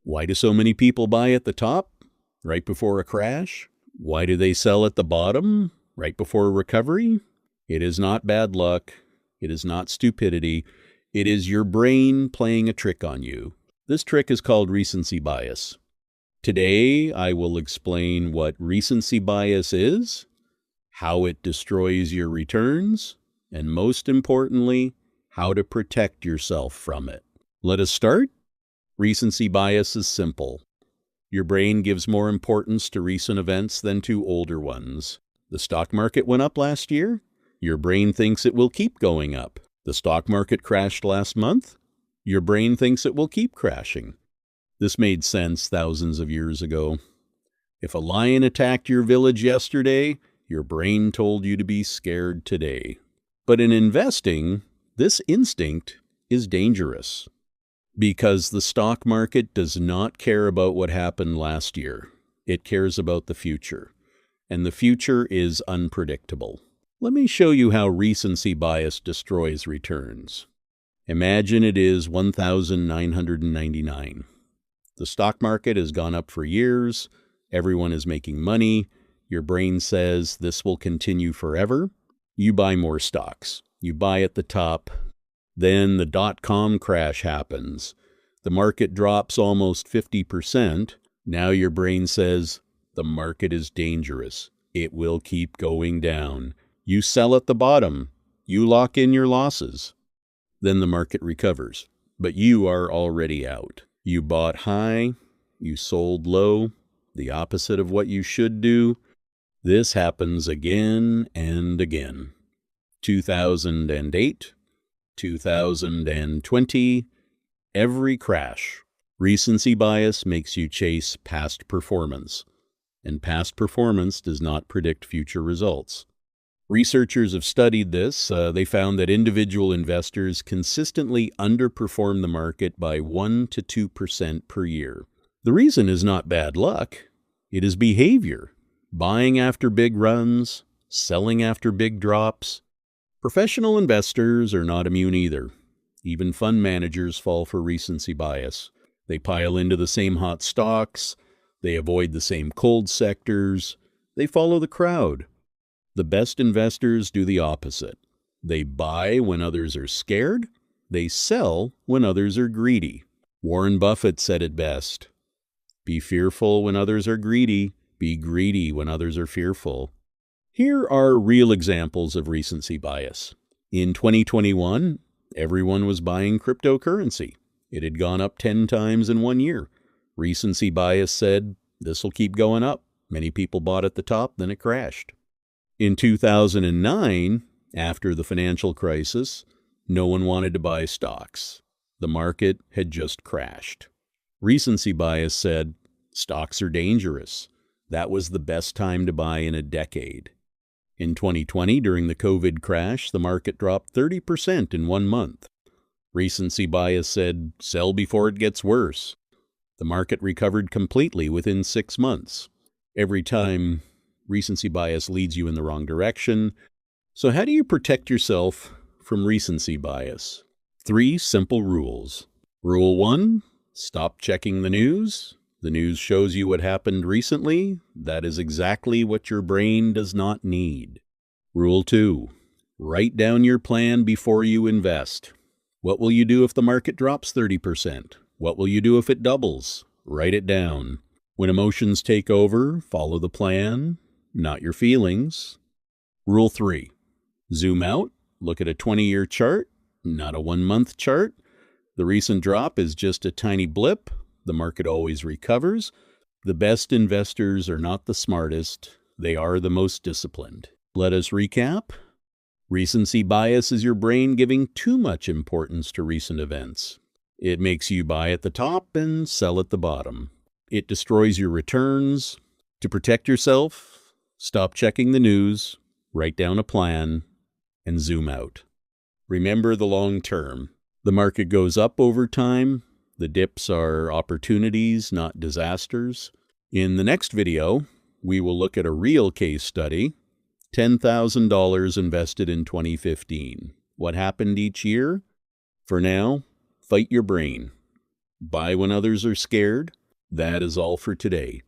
Why do so many people buy at the top, right before a crash? Why do they sell at the bottom, right before a recovery? It is not bad luck. It is not stupidity. It is your brain playing a trick on you. This trick is called recency bias. Today, I will explain what recency bias is, how it destroys your returns, and most importantly, how to protect yourself from it. Let us start. Recency bias is simple. Your brain gives more importance to recent events than to older ones. The stock market went up last year. Your brain thinks it will keep going up. The stock market crashed last month. Your brain thinks it will keep crashing. This made sense thousands of years ago. If a lion attacked your village yesterday, your brain told you to be scared today. But in investing, this instinct is dangerous because the stock market does not care about what happened last year. It cares about the future, and the future is unpredictable. Let me show you how recency bias destroys returns. Imagine it is 1,999. The stock market has gone up for years. Everyone is making money. Your brain says this will continue forever. You buy more stocks. You buy at the top. Then the dot-com crash happens. The market drops almost 50%. Now your brain says, the market is dangerous. It will keep going down. You sell at the bottom. You lock in your losses. Then the market recovers. But you are already out. You bought high. You sold low. The opposite of what you should do. This happens again and again. 2008. 2020, every crash. Recency bias makes you chase past performance, and past performance does not predict future results. Researchers have studied this. They found that individual investors consistently underperform the market by 1 to 2% per year. The reason is not bad luck. It is behavior. Buying after big runs, selling after big drops. Professional investors are not immune either. Even fund managers fall for recency bias. They pile into the same hot stocks. They avoid the same cold sectors. They follow the crowd. The best investors do the opposite. They buy when others are scared. They sell when others are greedy. Warren Buffett said it best. Be fearful when others are greedy. Be greedy when others are fearful. Here are real examples of recency bias. In 2021, everyone was buying cryptocurrency. It had gone up 10 times in 1 year. Recency bias said, this will keep going up. Many people bought at the top, then it crashed. In 2009, after the financial crisis, no one wanted to buy stocks. The market had just crashed. Recency bias said, stocks are dangerous. That was the best time to buy in a decade. In 2020, during the COVID crash, the market dropped 30% in 1 month. Recency bias said, sell before it gets worse. The market recovered completely within 6 months. Every time, recency bias leads you in the wrong direction. So how do you protect yourself from recency bias? 3 simple rules. Rule 1, stop checking the news. The news shows you what happened recently. That is exactly what your brain does not need. Rule 2, write down your plan before you invest. What will you do if the market drops 30%? What will you do if it doubles? Write it down. When emotions take over, follow the plan, not your feelings. Rule 3, zoom out, look at a 20-year chart, not a 1-month chart. The recent drop is just a tiny blip. The market always recovers. The best investors are not the smartest. They are the most disciplined. Let us recap. Recency bias is your brain giving too much importance to recent events. It makes you buy at the top and sell at the bottom. It destroys your returns. To protect yourself, stop checking the news, write down a plan, and zoom out. Remember the long term. The market goes up over time. The dips are opportunities, not disasters. In the next video, we will look at a real case study, $10,000 invested in 2015. What happened each year? For now, fight your brain. Buy when others are scared. That is all for today.